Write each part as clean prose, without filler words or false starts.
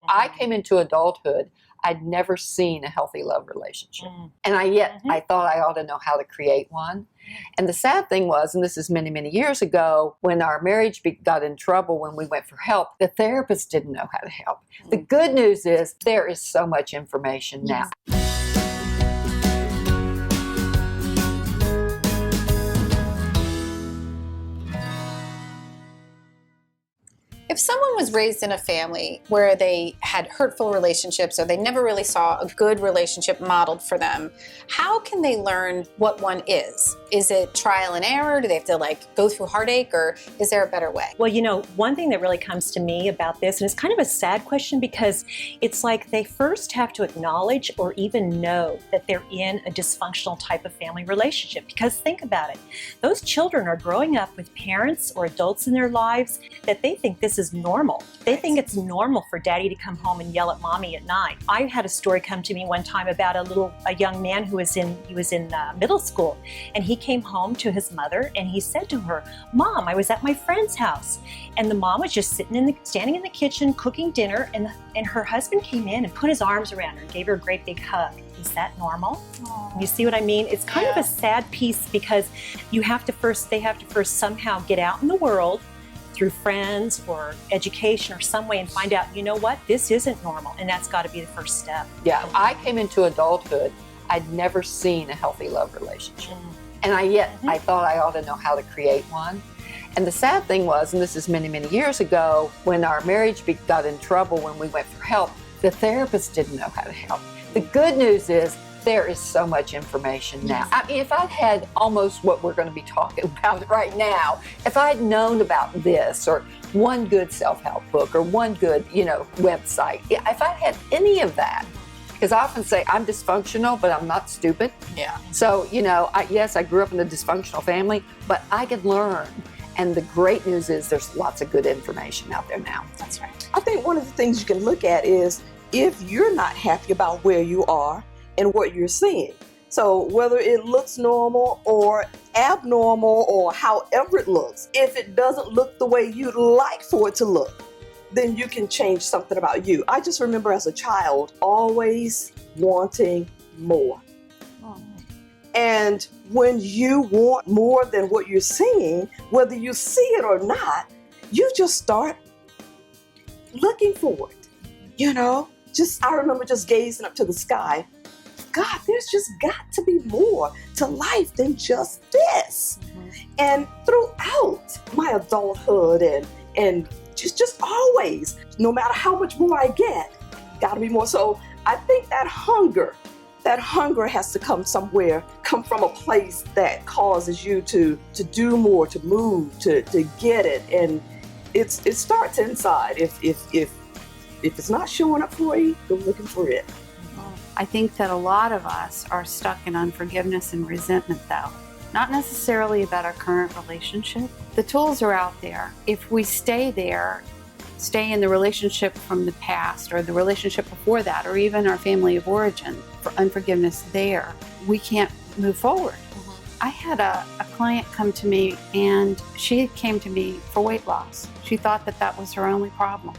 I came into adulthood, I'd never seen a healthy love relationship. And I thought I ought to know how to create one. And the sad thing was, and this is many, many years ago, when our marriage got in trouble when we went for help, the therapist didn't know how to help. The good news is there is so much information now. If someone was raised in a family where they had hurtful relationships or they never really saw a good relationship modeled for them, how can they learn what one is? Is it trial and error? Do they have to go through heartache, or is there a better way? Well, one thing that really comes to me about this, and it's kind of a sad question because it's like they first have to acknowledge or even know that they're in a dysfunctional type of family relationship. Because think about it, those children are growing up with parents or adults in their lives that they think this is normal. They think it's normal for daddy to come home and yell at mommy at night. I had a story come to me one time about a young man who was in middle school, and he came home to his mother and he said to her, "Mom, I was at my friend's house." And the mom was just standing in the kitchen cooking dinner, and her husband came in and put his arms around her and gave her a great big hug. Is that normal? Aww. You see what I mean? It's kind of a sad piece because they have to first somehow get out in the world through friends or education or some way and find out, you know what, this isn't normal. And that's got to be the first step. Yeah, I came into adulthood, I'd never seen a healthy love relationship. And I thought I ought to know how to create one. And the sad thing was, and this is many, many years ago, when our marriage got in trouble when we went for help, the therapist didn't know how to help. The good news is there is so much information now. I mean, if I'd had almost what we're going to be talking about right now, if I'd known about this or one good self-help book or one good, website, if I'd had any of that, because I often say I'm dysfunctional, but I'm not stupid. Yeah. So, yes, I grew up in a dysfunctional family, but I could learn. And the great news is there's lots of good information out there now. That's right. I think one of the things you can look at is if you're not happy about where you are and what you're seeing. So whether it looks normal or abnormal or however it looks, if it doesn't look the way you'd like for it to look, then you can change something about you. I just remember as a child always wanting more. And when you want more than what you're seeing, whether you see it or not, you just start looking for it. I remember just gazing up to the sky. God, there's just got to be more to life than just this. And throughout my adulthood and just always, no matter how much more I get, got to be more. So I think that hunger has to come from a place that causes you to do more, to move, to get it. And it starts inside. If it's not showing up for you, go looking for it. I think that a lot of us are stuck in unforgiveness and resentment, though. Not necessarily about our current relationship. The tools are out there. If we stay in the relationship from the past or the relationship before that, or even our family of origin, for unforgiveness there, we can't move forward. I had a client come to me, and she came to me for weight loss. She thought that was her only problem.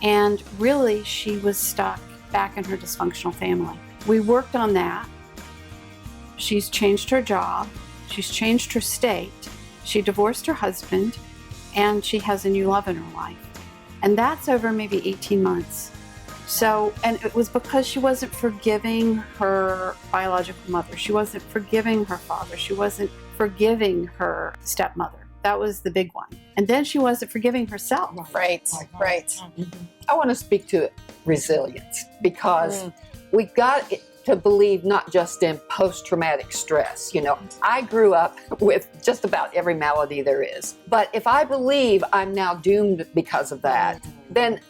And really, she was stuck back in her dysfunctional family. We worked on that. She's changed her job. She's changed her state. She divorced her husband, and she has a new love in her life. And that's over maybe 18 months. So, and it was because she wasn't forgiving her biological mother. She wasn't forgiving her father. She wasn't forgiving her stepmother. That was the big one. And then she wasn't forgiving herself. Right. I want to speak to resilience because we got to believe not just in post-traumatic stress. I grew up with just about every malady there is. But if I believe I'm now doomed because of that, then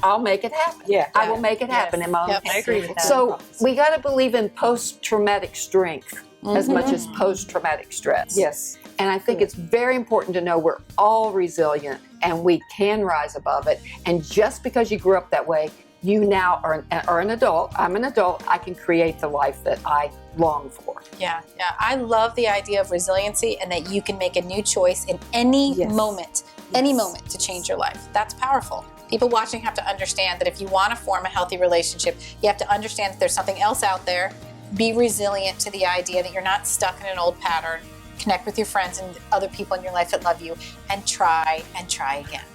I'll make it happen. Yeah. I will make it happen in my own. I agree with that. So we got to believe in post-traumatic strength as much as post-traumatic stress. Yes. And I think it's very important to know we're all resilient and we can rise above it. And just because you grew up that way, you now are an adult. I'm an adult. I can create the life that I long for. Yeah. I love the idea of resiliency and that you can make a new choice in any moment to change your life. That's powerful. People watching have to understand that if you want to form a healthy relationship, you have to understand that there's something else out there. Be resilient to the idea that you're not stuck in an old pattern. Connect with your friends and other people in your life that love you, and try again.